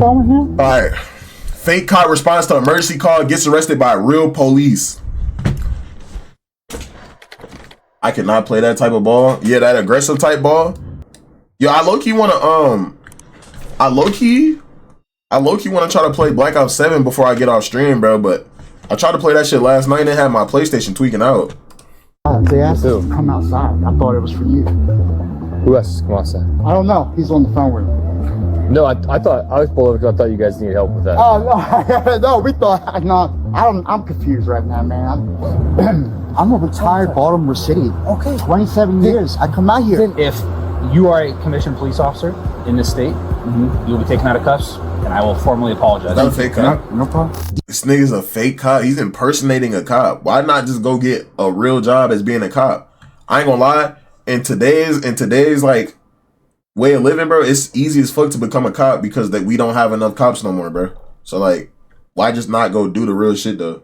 All right. Fake cop responds to emergency call, gets arrested by real police. I cannot play that type of ball. Yeah, that aggressive type ball. Yo, I low-key wanna I low-key wanna try to play Black Ops 7 before I get off stream, bro, but I tried to play that shit last night and it had my PlayStation tweaking out. They asked us to come outside. I thought it was for you. Who asked us to come outside? I don't know. He's on the phone with me. No, I thought I was pulled over because I thought you guys needed help with that. Oh no, no, we thought. No, I'm confused right now, man. I'm a retired Baltimore City. Okay, 27 years. I come out here. If you are a commissioned police officer in this state, you'll be taken out of cuffs, and I will formally apologize. That's a fake cop. No problem. This nigga's a fake cop. He's impersonating a cop. Why not just go get a real job as being a cop? I ain't gonna lie. In today's like way of living, bro, it's easy as fuck to become a cop because we don't have enough cops no more, bro. So like, why just not go do the real shit though?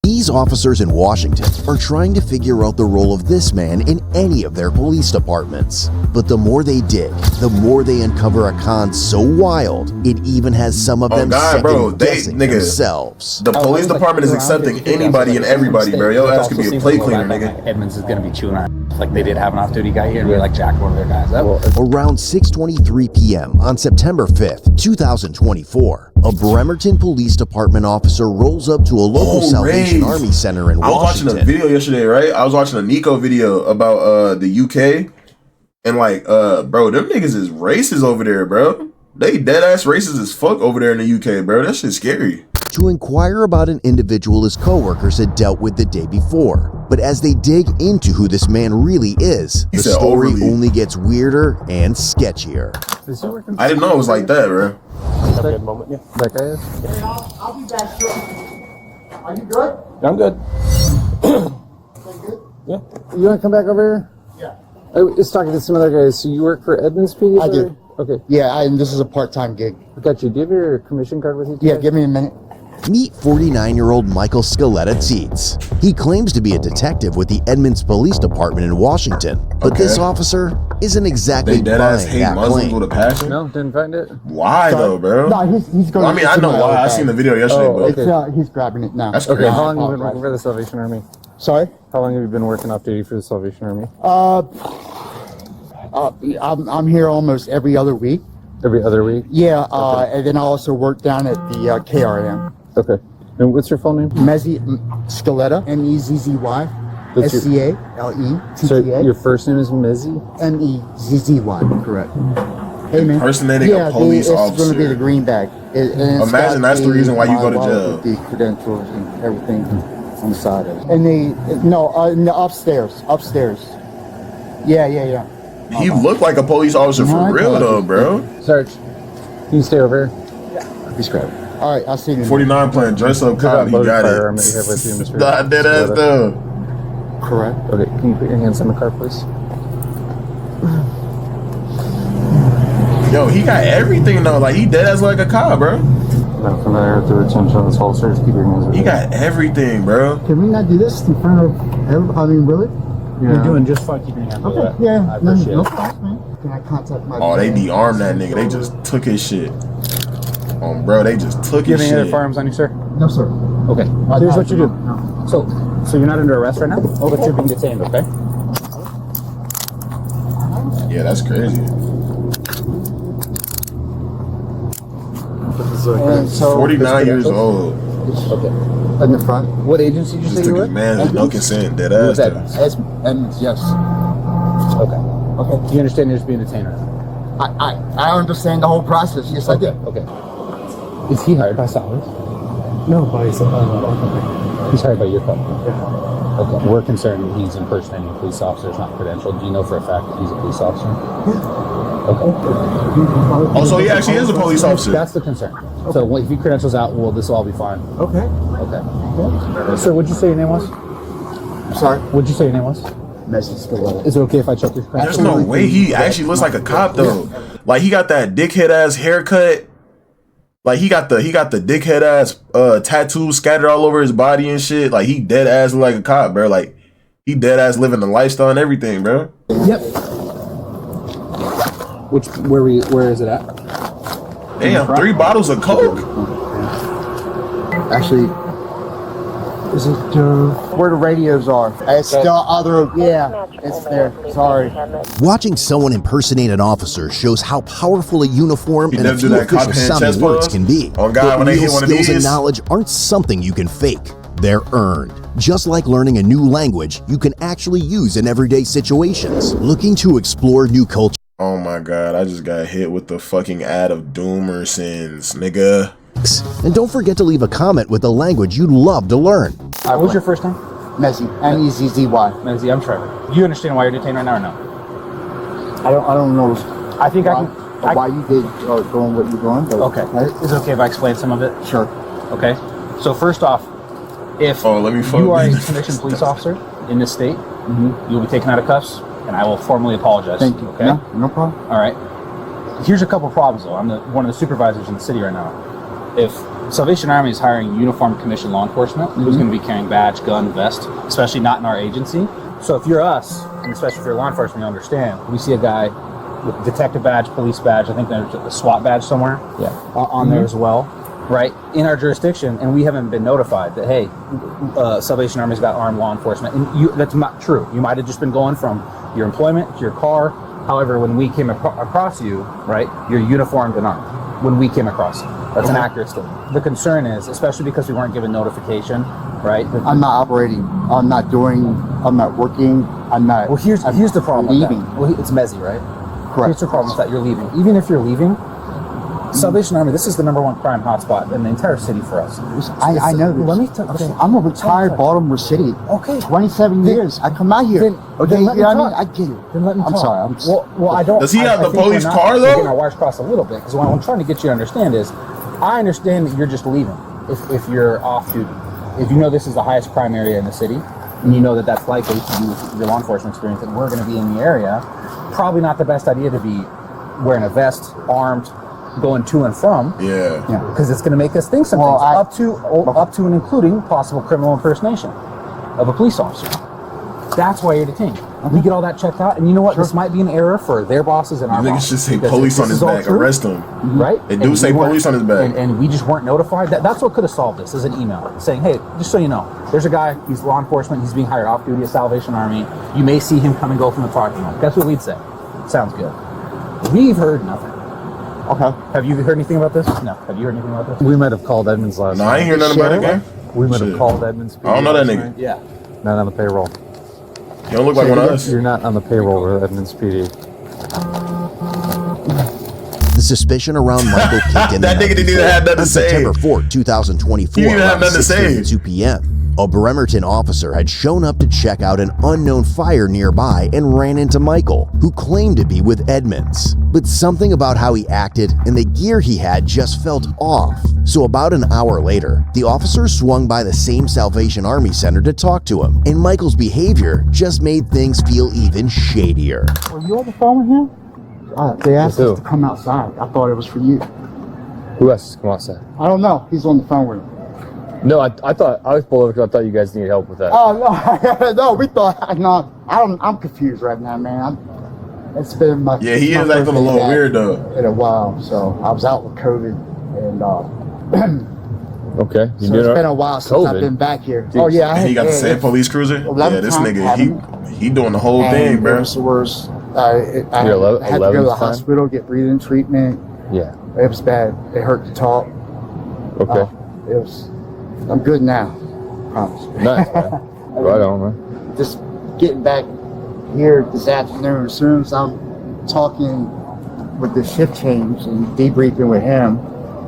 These officers in Washington are trying to figure out the role of this man in any of their police departments. But the more they dig, the more they uncover a con so wild, it even has some of them second-guessing themselves. The police department is accepting anybody and everybody, bro. Your ass could be a plate cleaner, nigga. Edmonds is gonna be chewing on like they did have an off-duty guy here and we like jacked one of their guys. Around 6:23 p.m. on September 5th, 2024, a Bremerton Police Department officer rolls up to a local Salvation Army center in Washington. I was watching a video yesterday, right? I was watching a Nico video about the UK, and like, bro, them niggas is racist over there, bro. They dead ass racist as fuck over there in the UK, bro. That shit's scary. To inquire about an individual his coworkers had dealt with the day before. But as they dig into who this man really is, the story only gets weirder and sketchier. I didn't know it was like that, bro. Have a good moment, yeah. That guy is? I'll be back shortly. Are you good? I'm good. Good? Yeah. You want to come back over here? Yeah. I was talking to some other guys. So you work for Edmonds PD? I do. Okay. Yeah, and this is a part-time gig. I got you. Do you have your commission card with you today? Yeah, give me a minute. Meet 49-year-old Michael Scaletta-Teets. He claims to be a detective with the Edmonds Police Department in Washington, but this officer isn't exactly buying that claim. With a passion? No, didn't find it. Why though, bro? No, he's going. Well, I mean, I know why. I seen the video yesterday, but It's, he's grabbing it now. That's Okay, crazy. how long have you been working for the Salvation Army? Sorry? How long have you been working off duty for the Salvation Army? I'm here almost every other week. Every other week? Yeah, and then I also work down at the KRM. Okay. And what's your full name? Mezzy Scaletta, M-E-Z-Z-Y, S-C-A-L-E-T-T-A. So your first name is Mezzy? M-E-Z-Z-Y, correct. Hey, man. Impersonating a police officer. It's going to be the green bag. Imagine that's the reason why you go to jail. With the credentials and everything on the side of it. And the upstairs. Yeah. He looked like a police officer for real though, bro. Sarge, can you stay over here? Yeah. He's grabbing. All right, I'll see you. 49 playing dress up cop. He got it. Nah, dead ass though. Correct. Okay, can you put your hands on the car, please? Yo, he got everything though. Like he dead ass like a cop, bro. Not familiar with the retention of this holster. Keep your hands on. He got everything, bro. Can we not do this in front of everybody? I mean, really? Yeah. You're doing just fine keeping your hand over that. Yeah, I appreciate no it. problem, man. Can I contact my... Oh, they de-armed that nigga. They just took his shit. Bro, they just took Do you his have any shit. other firearms on you, sir? No, sir. Okay. Here's what you do. So you're not under arrest right now, but you're being detained, okay? Yeah, that's crazy. So 49 years old. Okay. In the front. What agency did you say Just you took were his with? man with no consent. Dead ass. that? And yes. Okay. Okay. You understand you're just being detained right now? I understand the whole process. Yes, I do. Okay. Is he hired by Salvation? No, by okay. He's hired by your company? Yeah. Okay. We're concerned that he's impersonating police officers, not credentialed. Do you know for a fact that he's a police officer? Yeah. Okay. Oh, so he actually is a police officer. That's the concern. Okay. So if he credentials out, well, this will all be fine. Okay. Okay. Sir, what'd you say your name was? I'm sorry? What'd you say your name was? Message still. Is it okay if I check your credentials? There's no way he actually looks like a cop though. Like he got that dickhead ass haircut. Like he got the dickhead ass tattoos scattered all over his body and shit. Like he dead ass look like a cop, bro. Like he dead ass living the lifestyle and everything, bro. Yep. Where is it at? Damn, 3 bottles of Coke? Actually, is it where the radios are? It's the other, yeah, it's there. Sorry. Watching someone impersonate an officer shows how powerful a uniform and a never do few that cop official hand chest sounding words pose? can be. Oh, God, But when they real hit one of skills and these? knowledge aren't something you can fake. They're earned. Just like learning a new language you can actually use in everyday situations. Looking to explore new cultures. Oh my God, I just got hit with the fucking ad of Doomersons, nigga. And don't forget to leave a comment with a language you'd love to learn. What was your first name? Mezzy, M-E-Z-Z-Y. Mezzy, I'm Trevor. Do you understand why you're detained right now or no? I don't know I think why you did doing what you're doing. But Okay. Is it okay if I explain some of it? Sure. Okay. So first off, if Let me you are a fuck- commissioned police officer in this state, you'll be taken out of cuffs, and I will formally apologize. Thank you. Okay. No problem. All right. Here's a couple problems though. I'm one of the supervisors in the city right now. If Salvation Army is hiring uniformed commissioned law enforcement, who's going to be carrying badge, gun, vest, especially not in our agency. So if you're us, and especially if you're law enforcement, you understand. We see a guy with detective badge, police badge. I think there's a SWAT badge somewhere. Yeah. On there as well, right? In our jurisdiction, and we haven't been notified that hey, Salvation Army's got armed law enforcement, and that's not true. You might have just been going from your employment to your car. However, when we came across you, right, you're uniformed and armed. When we came across you, that's an accurate statement. The concern is, especially because we weren't given notification, right? I'm not operating. I'm not working. I'm not. Well, here's the problem. Leaving. With that. Well, it's Mezzy, right? Correct. Here's the problem with that. You're leaving. Even if you're leaving, Salvation Army, this is the #1 crime hotspot in the entire city for us. I know this. Let me tell you. I'm a retired Baltimore City. Okay. 27 years. I come out here. Then Okay, let me you know what I talk. mean? I get it. Then let me I'm talk. sorry. Well, I don't. Does he have I the think police we're car, we're though? getting our wires crossed a little bit because what I'm trying to get you to understand is, I understand that you're just leaving if you're off duty. If you know this is the highest crime area in the city, and you know that that's likely to do with your law enforcement experience, and we're going to be in the area, probably not the best idea to be wearing a vest, armed, going to and from. Yeah. Because it's going to make us think some Well, things, up to and including possible criminal impersonation of a police officer. That's why you're detained. We get all that checked out, and you know what? This might be an error for their bosses and our Niggas bosses. should say because police if on this his is all back, true, arrest him. right? They do And say we weren't- police on his back. and we just weren't notified. That's what could have solved this. Is an email saying, "Hey, just so you know, there's a guy. He's law enforcement. He's being hired off duty at Salvation Army. You may see him come and go from the parking lot." That's what we'd say. Sounds good. We've heard nothing. Okay. Have you heard anything about this? No. Have you heard anything about this? We might have called Edmonds last No, I night. ain't hear nothing about it, gang. We might have Shit. called Edmonds. I don't know that last nigga. night. Yeah. Not on the payroll. You don't look like one of us. You're not on the payroll with Edmonds PD. The suspicion around Michael kicked in. That nigga didn't even have nothing to on say. September 4th, 2024, He didn't have around nothing to say. 6:32 p.m. A Bremerton officer had shown up to check out an unknown fire nearby and ran into Michael, who claimed to be with Edmonds. But something about how he acted and the gear he had just felt off. So about an hour later, the officer swung by the same Salvation Army Center to talk to him, and Michael's behavior just made things feel even shadier. Were you on the phone with him? They asked With who? us to come outside. I thought it was for you. Who else? Come on, sir. I don't know. He's on the phone with him. No, I thought I was pulled over because I thought you guys needed help with that. Oh no, no. We thought no. I'm confused right now, man. It's been my Yeah, he my is first acting a day little back weird though. in a while. So I was out with COVID, and Okay. You so doing it's all been right? a while since I've COVID? been back here. Dude, Oh yeah, And he got the same it's police cruiser. 11 Yeah, this times nigga, having- he doing the whole and thing, it bro. was the worst. I You're had to go to the 11th time? hospital, get breathing treatment. Yeah. It was bad. It hurt to talk. Okay. It was. I'm good now. Promise. Nice, man. Right on, man. Just getting back here this afternoon. As soon as I'm talking with the shift change and debriefing with him,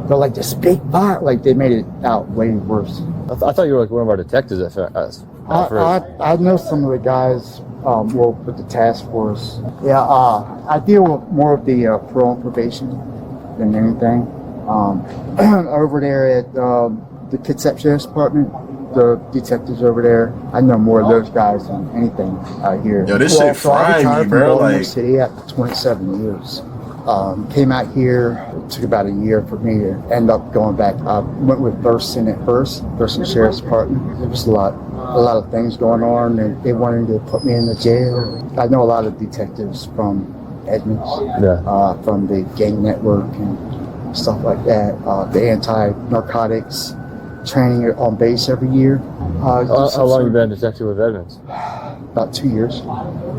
they're like, "Just speak fire." Like they made it out way worse. I thought you were like one of our detectives at first. I know some of the guys well with the task force. Yeah, I deal with more of the parole and probation than anything. Over there at the Kitsap Sheriff's Department, the detectives over there, I know more of those guys than anything out here. Yo, this shit so I frying retired me, from bro. Baltimore Like, City after 27 years. Came out here, it took about a year for me to end up going back. I went with Thurston at first, Thurston Sheriff's Department. There was a lot of things going on, and they wanted to put me in the jail. I know a lot of detectives from Edmonds, Yeah. from the gang network, and stuff like that. The anti-narcotics training on base every year. How long you been a detective with Edmonds? About 2 years.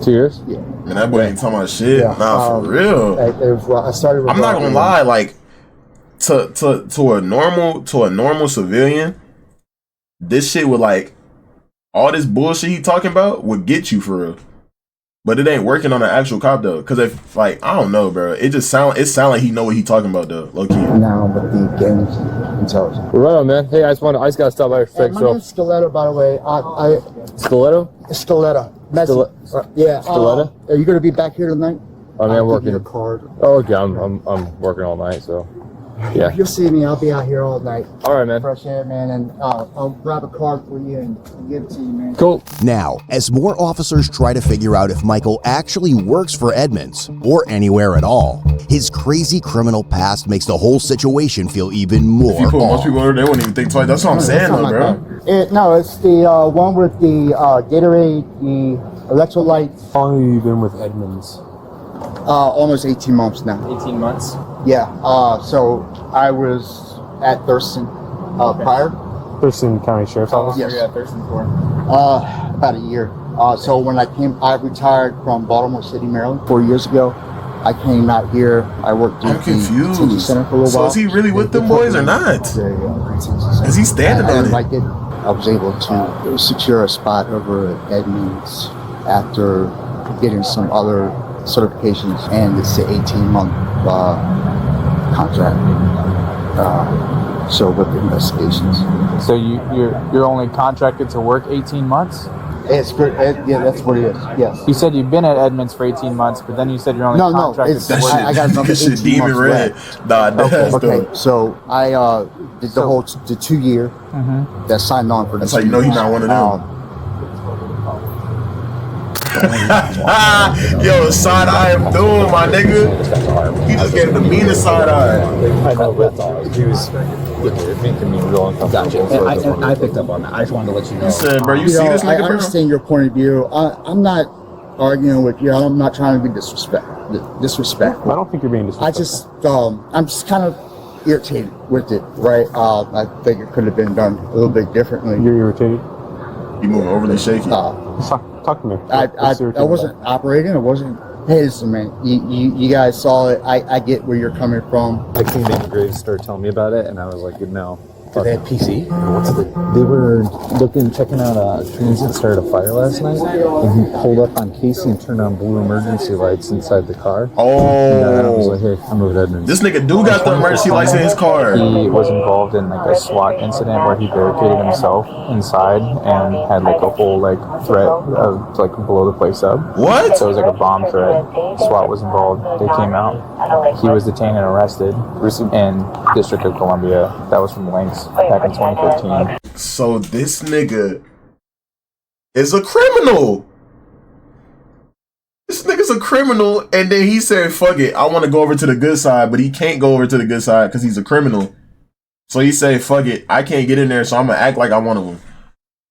2 years? Yeah. Man, that boy ain't talking about shit. Yeah. Nah, for real. I started. I'm not gonna lie. Like to a normal civilian, this shit would like all this bullshit he talking about would get you for real. But it ain't working on an actual cop though, cause if like I don't know, bro, it sound like he know what he talking about though, low key. Now with the games intelligence. Right on, man. Hey, I just gotta stop by your fix. My name's Stiletto, by the way. Stiletto? Stiletto. Yeah. Stiletto? Are you gonna be back here tonight? I mean, I'm working. Your card. Oh, okay. I'm working all night, so yeah. You'll see me. I'll be out here all night. All right, man. Fresh air, man, and I'll grab a card for you and give it to you, man. Cool. Now, as more officers try to figure out if Michael actually works for Edmonds or anywhere at all, his crazy criminal past makes the whole situation feel even more If you put most off. people over, they wouldn't even think twice. That's what I'm saying though, bro. No, it's the one with the Gatorade, the electrolytes. How long have you been with Edmonds? Almost 18 months now. 18 months. Yeah. So I was at Thurston prior. Thurston County Sheriff's Office? Yes. Were you at Thurston for? About a year. So when I retired from Baltimore City, Maryland 4 years ago. I came out here. I worked I'm at the detention confused. center for a little So while. is he really with them boys or not? Is he standing I on it? liked it. I was able to secure a spot over at Edmonds after getting some other certifications, and it's an 18-month contract. So with the investigations, So you're only contracted to work 18 months? it's good. Yeah, that's what it is. Yes. You said you've been at Edmonds for 18 months, but then you said you're only contracted it's to That work. shit, I got another that shit 18 demon months red. left. Nah, that's Okay, dope. so I did the 2 year that signed on for. That's how you know he's not one of them. Yo, side eye am doing, my nigga. He just gave the meanest side eye. I know, but he was making me real uncomfortable. Gotcha. And I picked up on that. I just wanted to let you know. He said, bro, you You see know, this I nigga, bro? understand your point of view. I'm not arguing with you. I'm not trying to be disrespectful. I don't think you're being disrespectful. I just, I'm just kind of irritated with it, right? I think it could have been done a little bit differently. You're irritated? You moving overly shaky. Talk to me. I wasn't operating. I wasn't. Hey, listen, man. You guys saw it. I get where you're coming from. I came in, Graves started telling me about it, and I was like, no. Did they have PC? They were checking out a transit started a fire last night, and he pulled up on Casey and turned on blue emergency lights inside the car. And I was like, Oh, hey, I'm with Edmonds. this nigga do got the emergency lights in his car. He was involved in like a SWAT incident where he barricaded himself inside and had like a whole like threat of like blow the place up. What? So it was like a bomb threat. SWAT was involved. They came out. He was detained and arrested in District of Columbia. That was from Lynx back in 2015. So this nigga is a criminal. This nigga's a criminal, and then he said, fuck it, I want to go over to the good side, but he can't go over to the good side because he's a criminal. So he said, fuck it, I can't get in there, so I'm going to act like I'm one of them.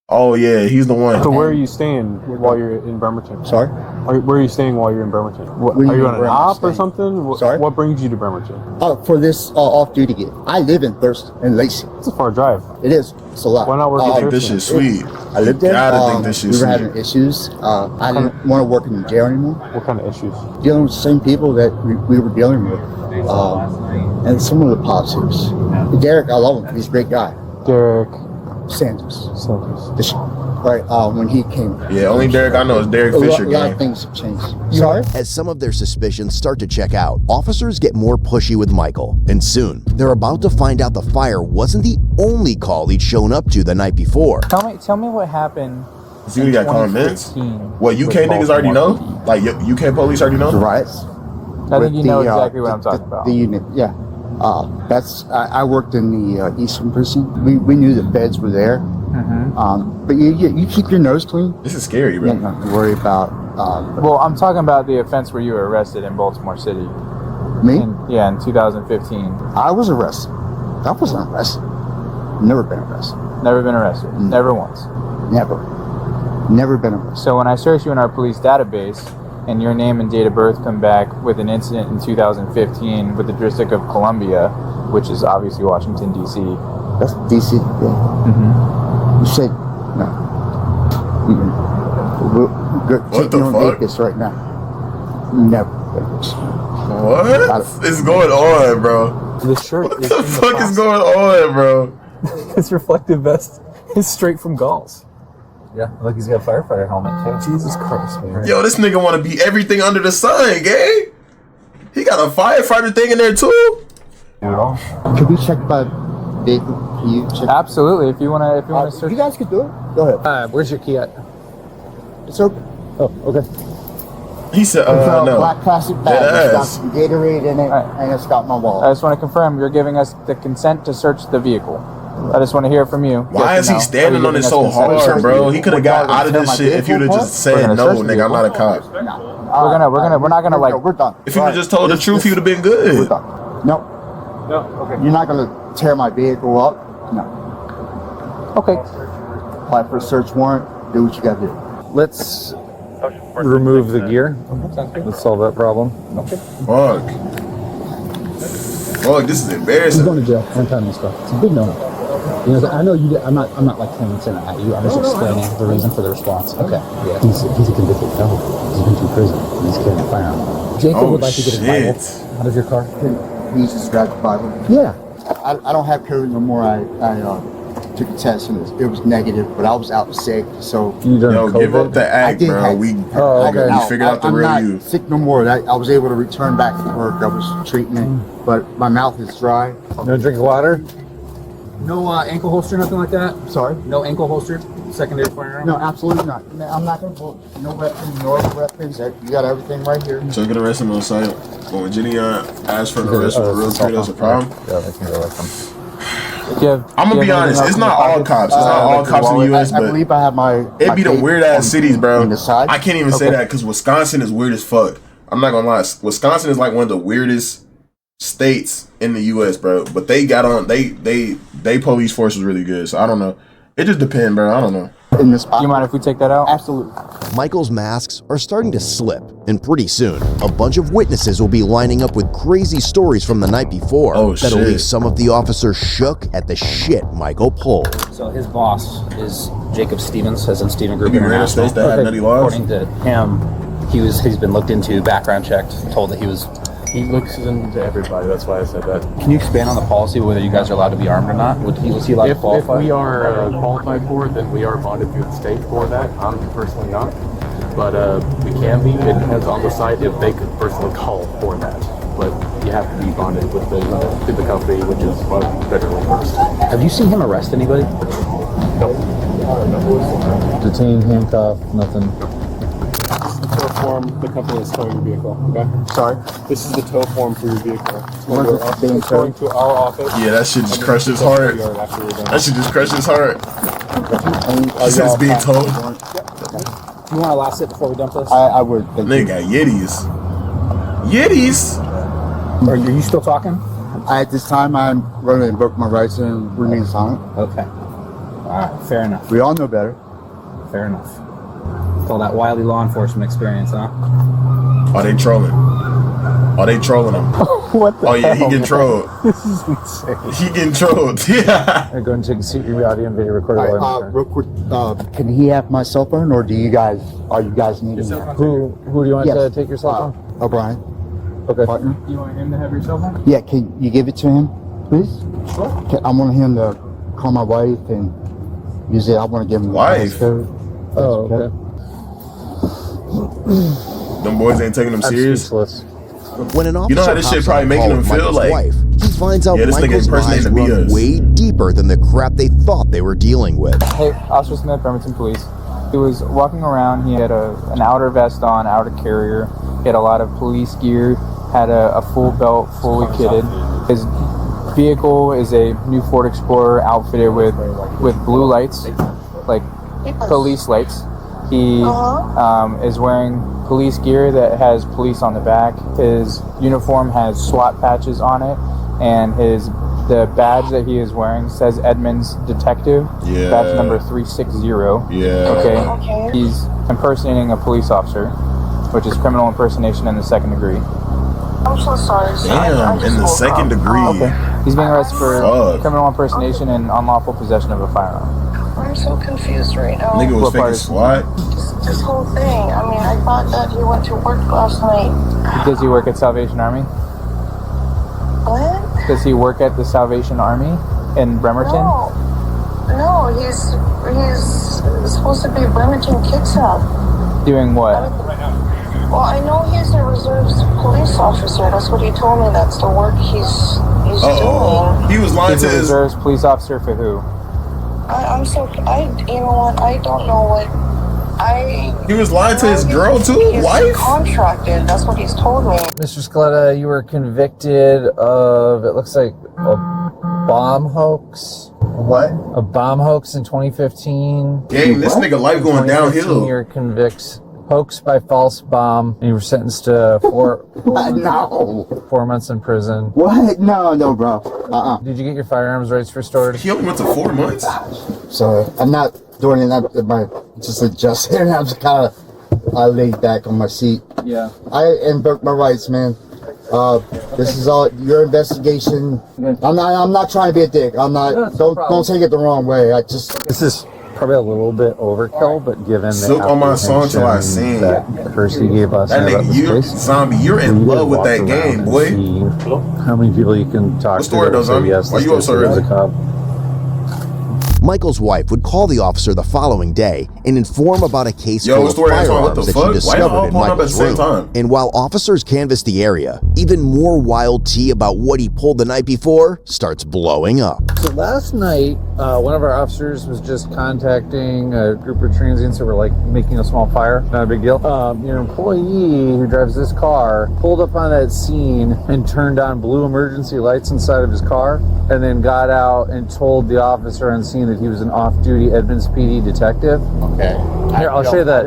Oh, yeah, he's the one. So where are you staying while you're in Bremerton? Sorry? Where are you staying while you're in Bremerton? Where Are you on an Bremerton op or staying? something? Sorry? What brings you to Bremerton? For this off-duty gig. I live in Thurston and Lacey. It's a far drive. It is. It's a lot. Why not work I in think this Thurston? shit's sweet. I lived there. Gotta think this shit's we were sweet. having issues. I didn't want to work in the jail anymore. What kind of issues? Dealing with the same people that we were dealing with. And some of the politics. Derek, I love him. He's a great guy. Derek Sanders. Sanders. Right, when he came. Yeah, only Derek I know is Derek A lot Fisher, of gang. things have changed. Sorry? As some of their suspicions start to check out, officers get more pushy with Michael, and soon they're about to find out the fire wasn't the only call he'd shown up to the night before. Tell me what happened. So you got comments? 2015 What, UK with niggas already know? Baltimore. Like, UK police already The know? riots. I with think you know the, exactly what I'm talking about. The unit, yeah. I worked in the Eastern Precinct. We knew the feds were there. But you keep your nose clean. This is scary, You bro. don't have to worry about Well, I'm talking about the offense where you were arrested in Baltimore City. me. In 2015. I was arrested. I wasn't arrested. Never been arrested. Never been arrested. Never once. Never. Never been arrested. So when I searched you in our police database, and your name and date of birth come back with an incident in 2015 with the District of Columbia, which is obviously Washington, D.C. That's DC. Yeah. Mm-hmm. You said no. What the on fuck? Vegas right now. Never. What is going on, bro? The shirt. What the fuck is going on, bro? His reflective vest is straight from Galls. Yeah, look, he's got a firefighter helmet too. Jesus Christ, man. Yo, this nigga want to be everything under the sun, gang. He got a firefighter thing in there too. Can we check my vehicle? Can you check? Absolutely. If you wanna search. You guys can do it. Go ahead. Where's your key at? It's open. Oh, okay. He said, It's a no. black plastic bag. It's got Yes. some Gatorade in it, and it's got my I wallet. just want to confirm you're giving us the consent to search the vehicle. I just want to hear from you. Why Yes is or he no. standing Are you on it giving so us consent? hard, bro? He could have got out of Tear this my shit if you'd have vehicle just apart? said, We're no, gonna search the nigga, I'm not a cop. We're not gonna like. We're done. If you would just told the truth, he would have been We're good. done. No. No. Okay. You're not gonna tear my vehicle up. No. Okay. Apply for a search warrant. Do what you gotta do. Let's remove the gear. Let's solve that problem. Fuck. Fuck, this is He's embarrassing. going to jail. I'm telling you stuff. It's a big no-no. You know, I know you. I'm not like pointing at you. I'm just explaining the reason for the response. Okay. Yeah. He's a convicted felon. He's been to prison. He's carrying a firearm. Jacob would like to get his Bible out of your car. Can you just grab the Bible? Yeah. I don't have COVID no more. I took a test and it was negative, but I was out sick, so You done Yo, COVID? give up the act, did bro. have- We okay. we figured out the I'm real not you. sick no more. I was able to return back to work. I was treatment, but my mouth is dry. No drink water? No ankle holster, nothing like that. Sorry. No ankle holster. Secondary firearm. No, absolutely not. I'm not gonna pull no weapons, no other weapons. You got everything right here. So you can arrest him on site. But when Jenny asked for an arrest for real quick, that's a problem. Yeah, they can go with them. I'm gonna be honest, it's not all cops. It's not all cops in the US, I but believe I have my. it'd be the tape weird ass cities, bro. on the side. I can't even say that because Wisconsin is weird as fuck. I'm not gonna lie. Wisconsin is like one of the weirdest states in the US, bro. But they got on they police force is really good. So I don't know. It just depends, bro. I don't know. In this Do you mind if we take that out? Absolutely. Michael's masks are starting to slip, and pretty soon, a bunch of witnesses will be lining up with crazy stories from the night before Oh, that'll shit. leave some of the officers shook at the shit Michael pulled. So his boss is Jacob Stevens, as in Steven Group You ran International. states that have nutty laws? According to him, he's been looked into, background checked, told that he was. He looks into everybody. That's why I said that. Can you expand on the policy whether you guys are allowed to be armed or not? Was he allowed to If qualify? we are qualified for it, then we are bonded through the state for that. I'm personally not, but we can be. It depends on the site if they could personally call for that. But you have to be bonded with the company, which is federally first. Have you seen him arrest anybody? Detain, handcuff, nothing. Tow form, the company is towing your vehicle. Okay. Sorry. This is the tow form for your vehicle. Where's it being It's going to our office. Yeah, that shit just crushed his heart. That shit just crushed his heart. He said it's being told. Do you want to last it before we dump this? I would. Thank Nigga you. got Yetis. Yetis? Or are you still talking? At this time, I'm going to invoke my rights and remain silent. Okay. All right. Fair enough. We all know better. Fair enough. Call that wily law enforcement experience, huh? Are they trolling? Are they trolling him? What the Oh yeah, he hell, getting man? trolled. This is insane. He getting trolled. Yeah. I'm going to take a seat, your audio and video recorder All while right, I'm real quick, can he have my cell phone, or are you guys needing that? Who do you want Yes. to take your cell phone? O'Brien, Okay. partner. You want him to have your cell phone? Yeah, can you give it to him, please? Sure. I want him to call my wife and use it. I want to give him the Wife? passcode. Oh, okay. Them boys ain't taking them I'm serious. speechless. When an officer know how this shit hops probably on making call him with feel Michael's like- wife, he finds out Yeah, this nigga Michael's lies impersonating the run BS. way deeper than the crap they thought they were dealing with. Hey, Officer Smith, Bremerton Police. He was walking around. He had an outer vest on, outer carrier. He had a lot of police gear. Had a full belt, fully kitted. His vehicle is a new Ford Explorer outfitted with blue lights, like police lights. He is wearing police gear that has police on the back. His uniform has SWAT patches on it, and the badge that he is wearing says Edmonds Detective, Yeah. badge number 360. Yeah. Okay. He's impersonating a police officer. which is criminal impersonation in the second degree. I'm so sorry. Sir. Damn, in the second degree. He's being arrested for Fuck. criminal impersonation and unlawful possession of a firearm. I'm so confused right now. Nigga was What part faking is- SWAT. This whole thing. I mean, I thought that he went to work last night. Does he work at Salvation Army? What? Does he work at the Salvation Army in Bremerton? No, he's supposed to be Bremerton Kids Hub. Doing what? Well, I know he's a reserves police officer. That's what he told me. That's the work he's doing. He was lying He's to a his. reserves police officer for who? You know what? I don't know what. He was lying to his girl too. He's Wife. contracted. That's what he's told me. Mr. Scaletta, you were convicted of, it looks like, a bomb hoax. What? A bomb hoax in 2015. Damn, this nigga life going 2015, downhill. You were convicted hoax by false bomb. And you were sentenced to 4 months in prison. What? No, bro. Did you get your firearms rights restored? He only went to 4 months. So I'm not doing it. Just adjusting. I'm just kind of laid back on my seat. Yeah. I invoked my rights, man. This is all your investigation. I'm not trying to be a dick. I'm not. Don't take it the wrong way. This is probably a little bit overkill, but given the Silk on my song till I sing. that Kirsty gave us That about nigga, this you case, zombie, you're we in did love with walk that around game, and boy. see how many people you can talk What to. story that does say, zombie? yes, Why this you up so person is early? a cop. Michael's wife would call the officer the following day and inform about a case Yo, full what of story is on? What firearms the that she fuck? Why y'all discovered all in pulling up at the Michael's same room. time? And while officers canvassed the area, even more wild tea about what he pulled the night before starts blowing up. So last night, one of our officers was just contacting a group of transients that were like making a small fire. Not a big deal. Your employee who drives this car pulled up on that scene and turned on blue emergency lights inside of his car, and then got out and told the officer on scene that he was an off-duty Edmonds PD detective. Okay. Here, I'll show you that.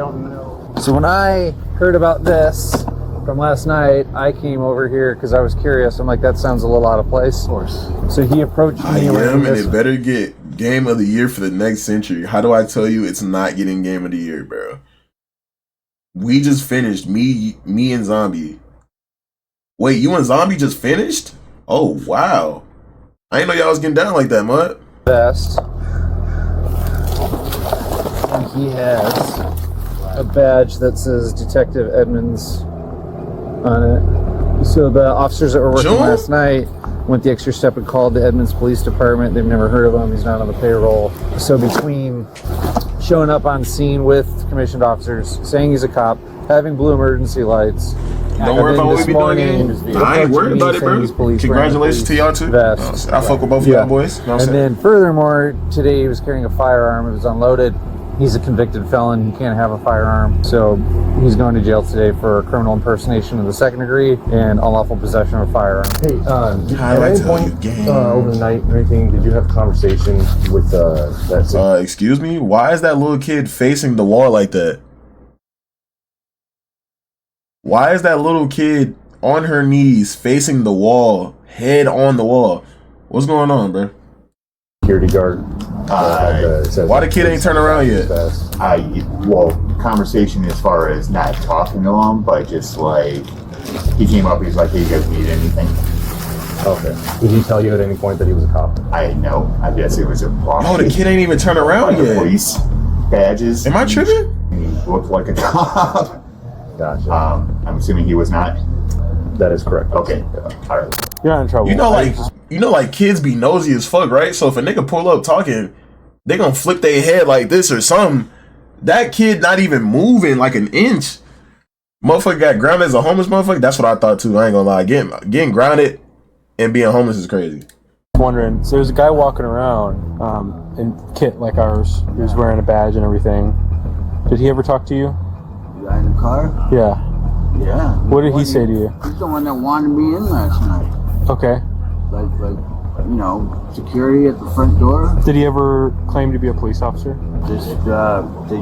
So when I heard about this from last night, I came over here because I was curious. I'm like, that sounds a little out of place. Of course. So he approached me. I am, and this- it better get Game of the Year for the next century. How do I tell you it's not getting Game of the Year, bro? We just finished. Me and Zombie. Wait, you and Zombie just finished? Oh, wow. I didn't know y'all was getting down like that, mud. vest. And he has a badge that says Detective Edmonds on it. So the officers that were working June? last night went the extra step and called the Edmonds Police Department. They've never heard of him. He's not on the payroll. So between showing up on scene with commissioned officers, saying he's a cop, having blue emergency lights, Don't worry about what we be doing. I ain't worried about it, bro. Congratulations to y'all too. Vest. I fuck with both of y'all boys. You know what I'm And saying? then furthermore, today he was carrying a firearm. It was unloaded. He's a convicted felon. He can't have a firearm. So he's going to jail today for criminal impersonation of the second degree and unlawful possession of a firearm. Hey, How do I tell you, gang? over the night or anything, did you have a conversation with that? Excuse me? Why is that little kid facing the wall like that? Why is that little kid on her knees facing the wall, head on the wall? What's going on, bro? Security guard. Why the kid ain't turn around yet? Conversation as far as not talking to him, but just like he came up, he's like, "Hey, you guys need anything?" Okay. Did he tell you at any point that he was a cop? I know. I guess it was a problem. Oh, the kid ain't even turn around yet. Police badges. Am I tripping? He looked like a cop. Gotcha. I'm assuming he was not. That is correct. Okay. All right. You're not in trouble. You know, like kids be nosy as fuck, right? So if a nigga pull up talking, they gonna flip their head like this or something. That kid not even moving like an inch. Motherfucker got grounded as a homeless motherfucker. That's what I thought too. I ain't gonna lie. Getting grounded and being homeless is crazy. Wondering, so there's a guy walking around in kit like ours. He was wearing a badge and everything. Did he ever talk to you? The guy in the car? Yeah. Yeah. What did he say to you? He's the one that wanted me in last night. Okay. Like, security at the front door. Did he ever claim to be a police officer? Just, they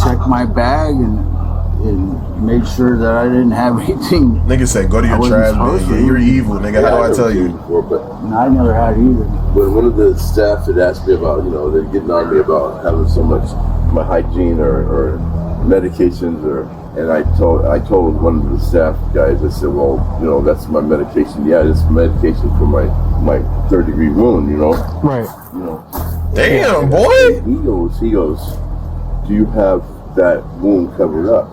checked my bag and made sure that I didn't have anything. Nigga said, go to your trash bin. Yeah, you're evil, nigga. How do I tell you? No, I never had either. But one of the staff had asked me about, they're getting on me about having so much my hygiene or medications or And I told one of the staff guys, I said, well, you know, that's my medication. Yeah, it's medication for my 3rd-degree wound, you know. Right. You know. Damn, boy. He goes, do you have that wound covered up?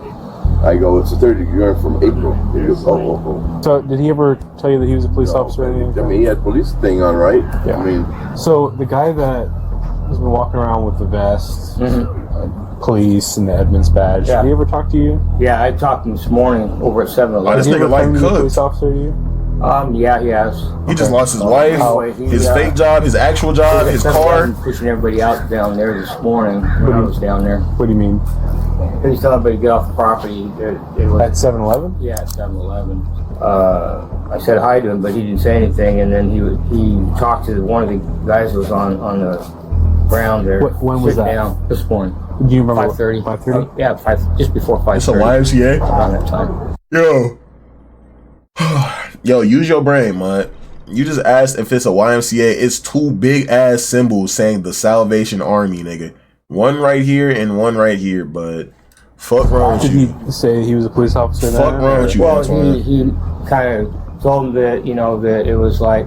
I go, it's a 3rd-degree burn from April. He goes, oh. So, did he ever tell you that he was a police officer? I mean, he had police thing on, right? Yeah. I mean, so the guy that has been walking around with the vest, police, and the Edmonds badge. Yeah. Did he ever talk to you? Yeah, I talked to him this morning over at 7-Eleven. Oh, this Did he nigga ever like claim to be a cooked. police officer to you? Yeah, he has. He just lost his wife, his fake job, his actual job, his car. Pushing everybody out down there this morning when I was down there. What do you mean? He's telling everybody to get off the property. At 7-Eleven? Yeah, at 7-Eleven. I said hi to him, but he didn't say anything. And then he talked to one of the guys who was on the ground there. When was that? Down this morning. Do you remember? 5:30. 5:30? Yeah, just before 5:30. It's a YMCA? Around that time. Yo, use your brain, man. You just asked if it's a YMCA. It's 2 big ass symbols saying the Salvation Army, nigga. One right here and one right here, but fuck wrong with Did you. he say he was a police officer? Fuck wrong with you, Well, Antoine. he kind of told him that, you know, that it was like,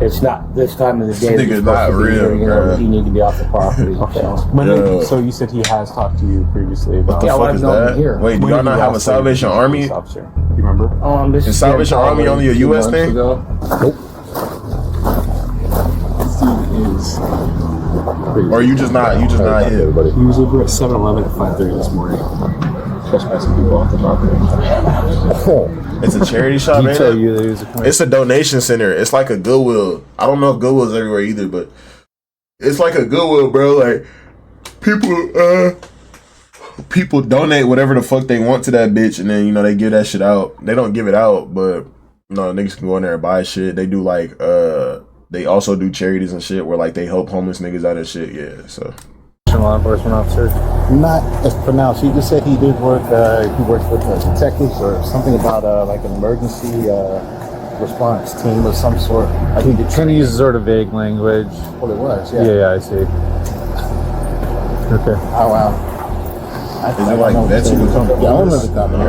it's not this time of the day. This nigga's not real, you know, bro. you need to be off the property. Okay. So. So you said he has talked to you previously about What the Yeah, well, fuck I've is known him that? here. Wait, do When y'all did not you have a last say Salvation he was a Army? police officer? You remember? This Is Salvation Army only a US thing? Or you just not hip? He was over at 7-Eleven at 5:30 this morning. Trespassing people off the property. It's a charity shop, Did he man. tell you that he was a It's a donation center. It's like a Goodwill. I don't know if Goodwill's everywhere either, but it's like a Goodwill, bro. Like people donate whatever the fuck they want to that bitch, and then you know they give that shit out. They don't give it out, but you know niggas can go in there and buy shit. They do like they also do charities and shit where like they help homeless niggas out and shit. Yeah, so. Law enforcement officer? Not as pronounced. He just said he did work. He works with detectives or something about like an emergency response team of some sort. I think He kind of uses sort of vague language. Well, it was. Yeah. Yeah, I see. Okay. Oh wow. Is it like that's who become the owner of the company?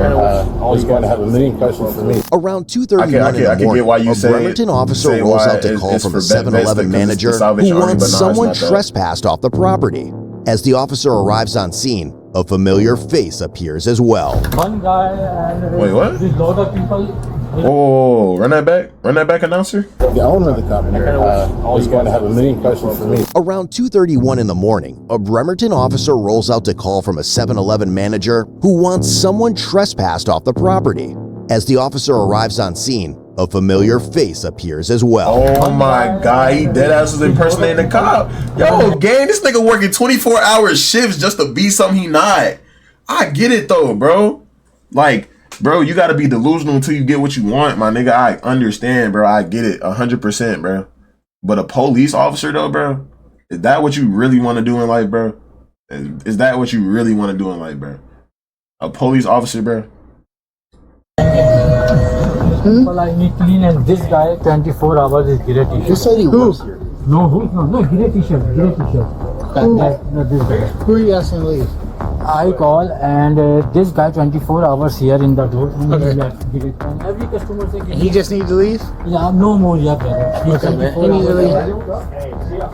Always going to have a million questions for me. Around 2:31 in the I morning, get why you a say Bremerton officer say rolls why out to call it's from a for vet 7-Eleven because it's the manager Salvation who Army, wants but no, someone it's not that. trespassed off the property. As the officer arrives on scene, a familiar face appears as well. One guy and Wait, what? This lot of people. Whoa, run that back, announcer. The owner of the company always going to have a million questions for me. Around 2:31 in the morning, a Bremerton officer rolls out to call from a 7-Eleven manager who wants someone trespassed off the property. As the officer arrives on scene, a familiar face appears as well. Oh my god, he dead ass was impersonating a cop. Yo, gang, this nigga working 24-hour shifts just to be something he not. I get it though, bro. Like, bro, you gotta be delusional until you get what you want, my nigga. I understand, bro. I get it 100%, bro. But a police officer though, bro, is that what you really want to do in life, bro? Is that what you really want to do in life, bro? A police officer, bro? People I need clean and this guy 24 hours is grey t-shirt. Who said he works here? No, grey t-shirt. This guy. Who are you asking to leave? I call and this guy 24 hours here in the door. Okay. And every customer say, He just needs to leave? yeah, no more, yeah, brother. He's Okay, man. 24 He needs to hours.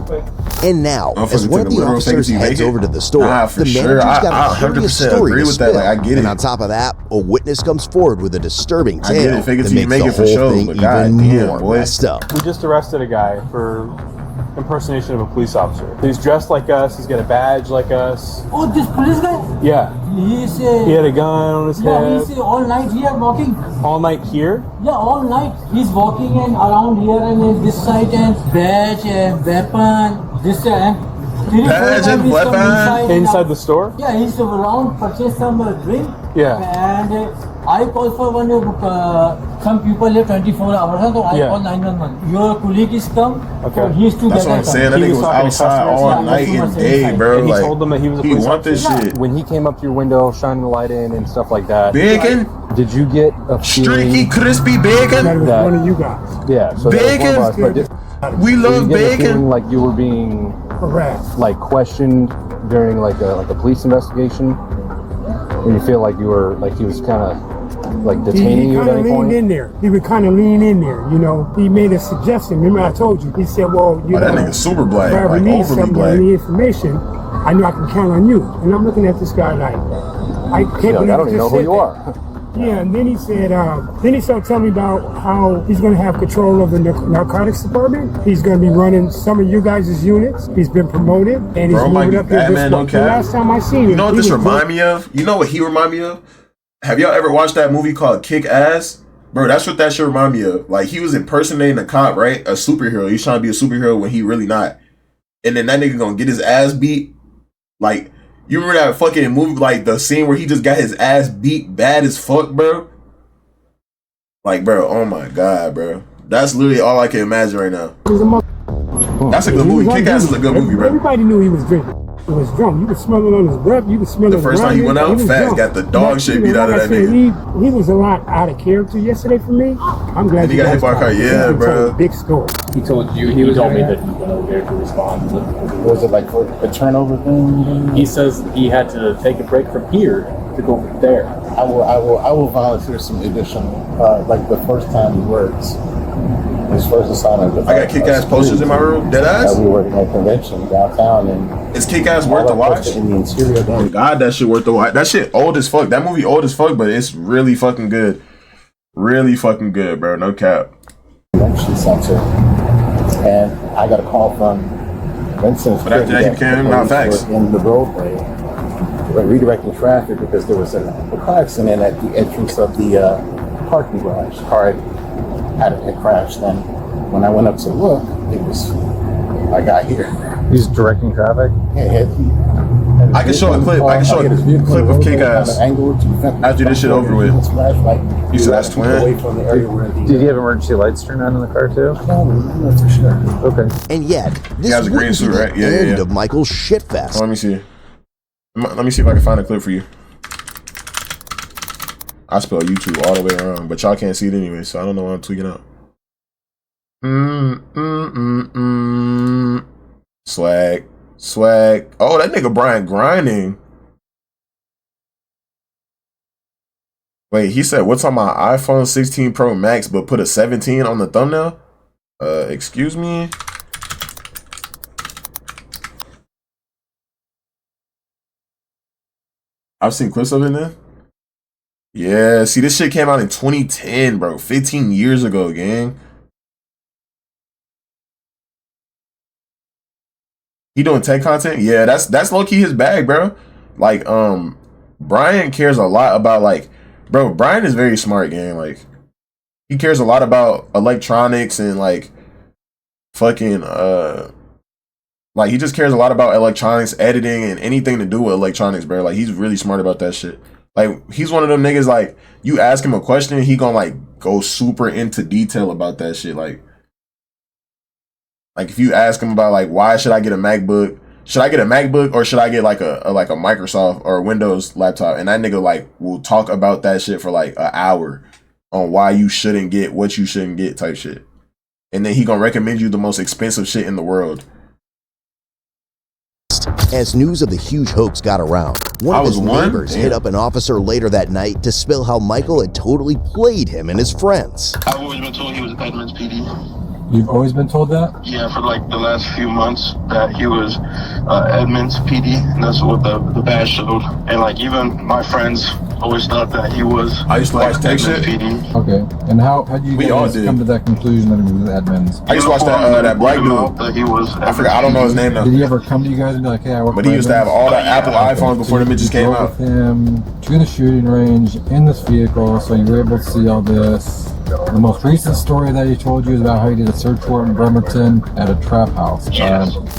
leave. And now, as Motherfucker one of took a the literal officers second to heads make it? over to the store, Nah, for the sure. manager's I got a curious 100% story agree to with that. spill. Like, I get and it. on top of that, a witness comes forward with a disturbing I get tale it. Fake it that till you makes make the it for whole sure, thing but even goddamn, more boy. messed up. We just arrested a guy for impersonation of a police officer. He's dressed like us. He's got a badge like us. Oh, this police guy? Yeah. He's He had a gun on his yeah, hip. he's all night here walking. All night here. Yeah, all night. He's walking and around here and this side and badge and weapon. This and Badge and weapon? Inside the store? Yeah, he's around purchase some drink. Yeah. And I call for one some people here 24 hours. So I Yeah. call 911. Your colleague is come. Okay. So he's together. That's what I'm saying. That He nigga was was talking to outside customers. all Yeah, night and customers day, inside. bro. And he Like, told them that he was a he police want this officer. shit. When he came up to your window, shining the light in and stuff like that. Bacon, Did you get a feeling streaky, crispy bacon. that, One of you guys. yeah, so that was one Bacon? of us, but We did love you get a feeling bacon. like you were being Harassed. like questioned during like a police investigation? you feel like you were like he was kind of like detaining you at any point? He leaned in there. He would kind of lean in there, you know. He made a suggestion. Remember I told you. He said, well, you know, that nigga super black, if I ever like need overly something or black. any information, I know I can count on you. And I'm looking at this guy like, I can't believe I don't even know who you are. Yeah, and then he said, then he started telling me about how he's going to have control of the narcotics department. He's going to be running some of you guys' units. He's been promoted, and he's moving up here. Batman, no The cap. last time I seen him, You know what he this was remind me of? You know what he remind me of? Have y'all ever watched that movie called Kick Ass? Bro, that's what that shit remind me of. Like, he was impersonating a cop, right? A superhero. He's trying to be a superhero when he really not. And then that nigga gonna get his ass beat. Like, you remember that fucking movie, like the scene where he just got his ass beat bad as fuck, bro? Like, bro, oh my God, bro. That's literally all I can imagine right now. That's a good movie. Kick Ass is a good movie, bro. Everybody knew he was drinking. He was drunk. You could smell it on his breath. You could smell it. The first time he went out, Fats got the dog shit beat out of that nigga. He was a lot out of character yesterday for me. I'm glad he got hit by a car. Yeah, bro. Big story. He told you. He told me that he went over there to respond. Was it like for a turnover thing? He says he had to take a break from here to go there. I will volunteer some additional. Like the first time he works. His first assignment. I got Kick-Ass posters in my room. Dead ass. We worked at a convention downtown, and is Kick-Ass worth the watch? In the interior. Oh God, that shit worth the watch. That shit old as fuck. That movie old as fuck, but it's really fucking good. Really fucking good, bro. No cap. Convention center, and I got a call from Vincent. But after that, he became not facts. In the roadway, redirecting traffic because there was a car accident at the entrance of the parking garage. Car had crashed, and when I went up to look, it was I got here. He's directing traffic? Yeah, I can show a clip. I can show a clip of Kick-Ass after this shit over with. You said that's twin? Did he have emergency lights turned on in the car too? No, for sure. Okay. And yet, this has a green wouldn't be suit, the right? Yeah, end yeah. of Michael's shitfest. Oh, let me see. Let me see if I can find a clip for you. I spell YouTube all the way around, but y'all can't see it anyway, so I don't know why I'm tweaking out. Swag. Oh, that nigga Brian grinding. Wait, he said, what's on my iPhone 16 Pro Max, but put a 17 on the thumbnail? Excuse me? I've seen clips of it then. Yeah, see, this shit came out in 2010, bro. 15 years ago, gang. He doing tech content? Yeah, that's low-key his bag, bro. Like, Brian cares a lot about, like, bro, Brian is very smart, gang. Like, he cares a lot about electronics and, like, fucking, like, he just cares a lot about electronics, editing, and anything to do with electronics, bro. Like, he's really smart about that shit. Like, he's one of them niggas, like, you ask him a question, he gonna, like, go super into detail about that shit. Like, if you ask him about, like, why should I get a MacBook? Should I get a MacBook or should I get, like, a Microsoft or a Windows laptop? And that nigga, like, will talk about that shit for, like, an hour on why you shouldn't get what you shouldn't get type shit. And then he gonna recommend you the most expensive shit in the world. As news of the huge hoax got around, one of his neighbors hit up an officer later that night to spill how Michael had totally played him and his friends. I've always been told he was Edmonds PD. You've always been told that? Yeah, for like the last few months that he was Edmonds PD, and that's what the badge showed. And like even my friends always thought that he was. I used to watch tech shit. PD. Okay, and how did you guys come to that conclusion that he was Edmonds? I used to watch that black dude. That he was. I forgot. I don't know his name now. Did he ever come to you guys and be like, "Hey, I work"? But he used to have all the Apple iPhones before the bitches came out. With him to the shooting range in this vehicle, so you were able to see all this. The most recent story that he told you is about how he did a search warrant in Bremerton at a trap house.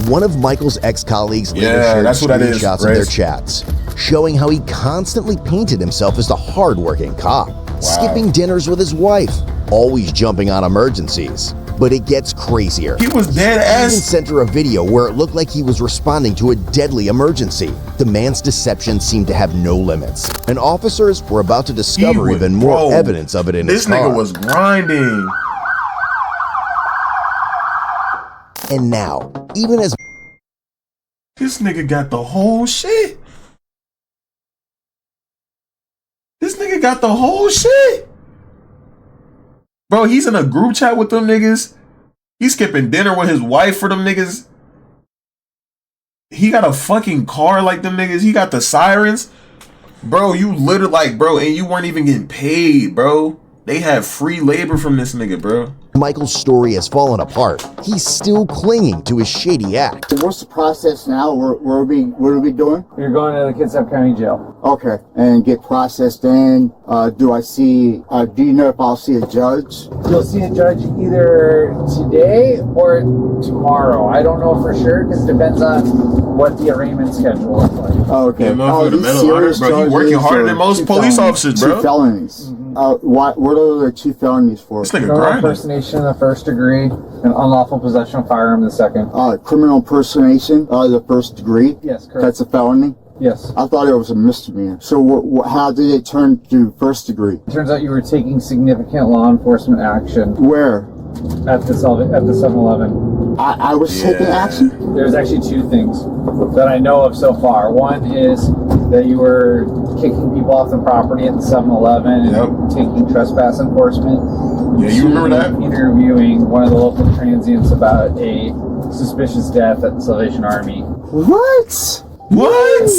One of Michael's ex-colleagues later shared screenshots of their chats, showing how he constantly painted himself as the hard-working cop, skipping dinners with his wife, always jumping on emergencies. But it gets crazier. He was dead ass. He even sent her a video where it looked like he was responding to a deadly emergency. The man's deception seemed to have no limits, and officers were about to discover even more evidence of it in his car. This nigga was grinding. And now, even as this nigga got the whole shit. got the whole shit. Bro, he's in a group chat with them niggas. He's skipping dinner with his wife for them niggas. He got a fucking car like them niggas. He got the sirens. Bro, you literally like, bro, and you weren't even getting paid, bro. They had free labor from this nigga, bro. Michael's story has fallen apart. He's still clinging to his shady act. What's the process now? What are we doing? You're going to the Kitsap County Jail. Okay, and get processed in. Do you know if I'll see a judge? You'll see a judge either today or tomorrow. I don't know for sure because it depends on what the arraignment schedule is like. Oh, okay. Yeah, the mental honor, bro. He working harder than most police officers, bro. 2 felonies. What are the 2 felonies for? This nigga Criminal grinding. impersonation in the first degree and unlawful possession of firearm in the second. Criminal impersonation, the first degree. Yes, correct. That's a felony. Yes. I thought it was a misdemeanor. So how did it turn to first degree? It turns out you were taking significant law enforcement action. Where? At the 7-Eleven. I was taking action? There's actually 2 things that I know of so far. One is that you were kicking people off the property at the 7-Eleven and taking trespass enforcement. Yeah, you remember that? Interviewing one of the local transients about a suspicious death at the Salvation Army. What? What?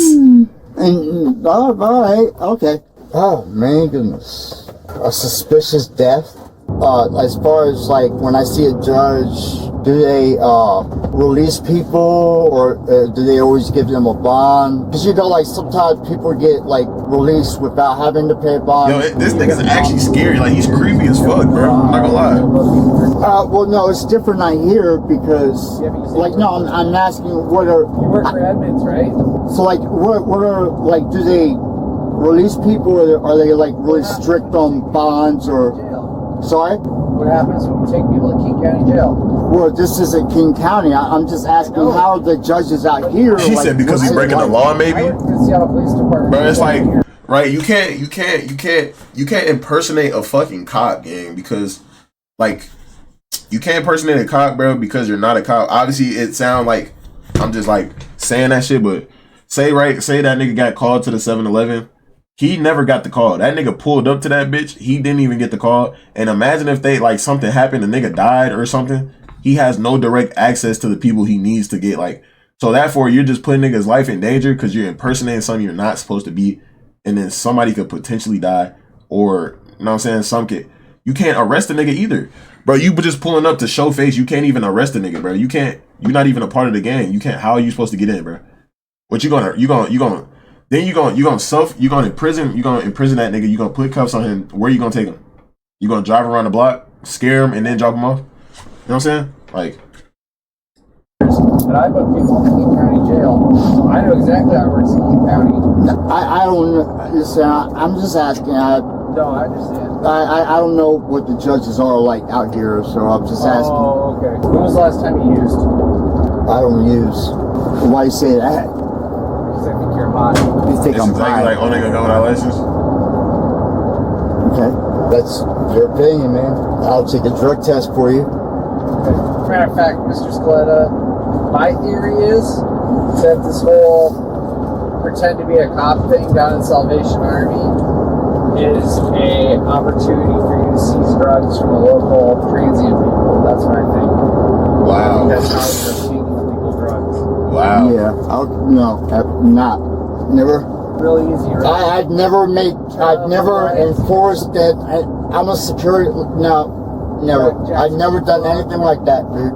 And all right, okay. Oh man, goodness, a suspicious death. As far as like when I see a judge, do they release people or do they always give them a bond? Because you know, like sometimes people get like released without having to pay a bond. Yo, this nigga's actually scary. Like he's creepy as fuck, bro. I'm not gonna lie. Well, no, it's different out here because, like, no, I'm asking what are. You work for Edmonds, right? So, like, what are like? Do they release people, or are they like really strict on bonds or? Sorry? What happens when we take people to King County Jail? Well, this isn't King County. I'm just asking how are the judges out here? She said because he's breaking the law, maybe. The Seattle Police Department. Bro, it's like, right? You can't impersonate a fucking cop, gang, because like you can't impersonate a cop, bro, because you're not a cop. Obviously, it sounds like I'm just like saying that shit, but say that nigga got called to the 7-Eleven. He never got the call. That nigga pulled up to that bitch. He didn't even get the call. And imagine if they like something happened, the nigga died or something. He has no direct access to the people he needs to get like. So therefore, you're just putting niggas' life in danger because you're impersonating something you're not supposed to be, and then somebody could potentially die, or you know what I'm saying? You can't arrest a nigga either, bro. You just pulling up to show face. You can't even arrest a nigga, bro. You can't. You're not even a part of the gang. You can't. How are you supposed to get in, bro? What you gonna then you gonna imprison that nigga. You gonna put cuffs on him. Where you gonna take him? You gonna drive around the block, scare him, and then drop him off? You know what I'm saying? Like, and I put people in King County Jail, so I know exactly how it works in King County. I don't listen. I'm just asking. No, I understand. I don't know what the judges are like out here, so I'm just asking. Oh, okay. When was the last time you used? I don't use. Why you say that? Because I think you're hot. You think I'm high? Like only gonna go without license? Okay, that's your opinion, man. I'll take a drug test for you. Okay. Matter of fact, Mr. Scaletta, my theory is that this whole pretend to be a cop thing down in Salvation Army is a opportunity for you to seize drugs from a local transient people. That's what I think. Wow. That's how you're obtaining illegal drugs. Wow. Yeah, not never. Really easy, right? I've never enforced that. I'm a security. No, never. I've never done anything like that, dude.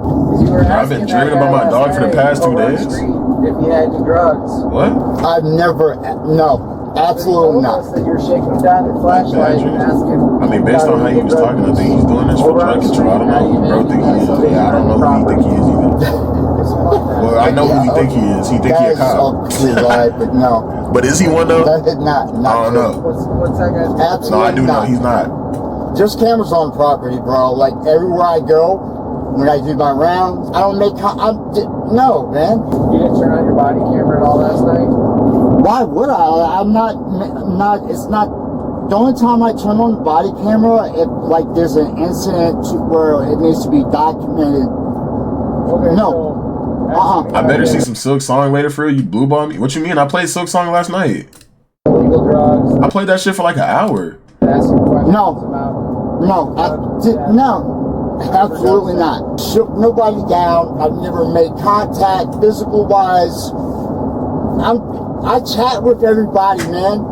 I've been dreaming about my dog for the past 2 days. If you had your drugs. What? I've never. No. Absolutely not. That you're shaking him down your flashlight and asking. I mean, based on how he was talking, I think he's doing this for drug control. I don't know who bro think he is. Yeah, I don't know who he think he is either. Well, I know who he think he is. He think he a cop. Right, but no. But is he one though? That is not. I don't know. What's that guy's name? Absolutely No, I do know he's not. There's cameras on property, bro. Like everywhere I go, when I do my rounds, I don't make. No, man. You didn't turn on your body camera at all last night? Why would I? I'm not. It's not. The only time I turn on the body camera, if like there's an incident where it needs to be documented. Okay. No. I better see some Silk Song later for you. You blue ball me. What you mean? I played Silk Song last night. You illegal drugs. I played that shit for like an hour. Asking questions No. about. No, absolutely not. Shook nobody down. I've never made contact physical wise. I chat with everybody, man.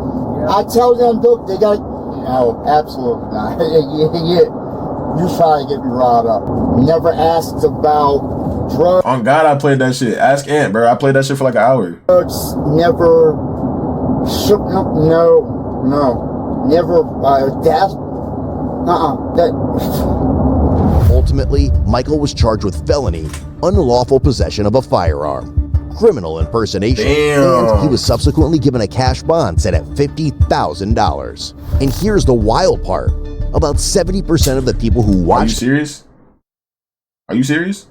I tell them, look, they got. No, absolutely not. You try to get me riled up. Never asked about drugs. On God, I played that shit. Ask Ant, bro. I played that shit for like an hour. Never shook. No. Never. That. Ultimately, Michael was charged with felony, unlawful possession of a firearm, criminal impersonation, and he was subsequently given a cash bond set at $50,000. And here's the wild part. About 70% of the people who watched... Are you serious? Are you serious?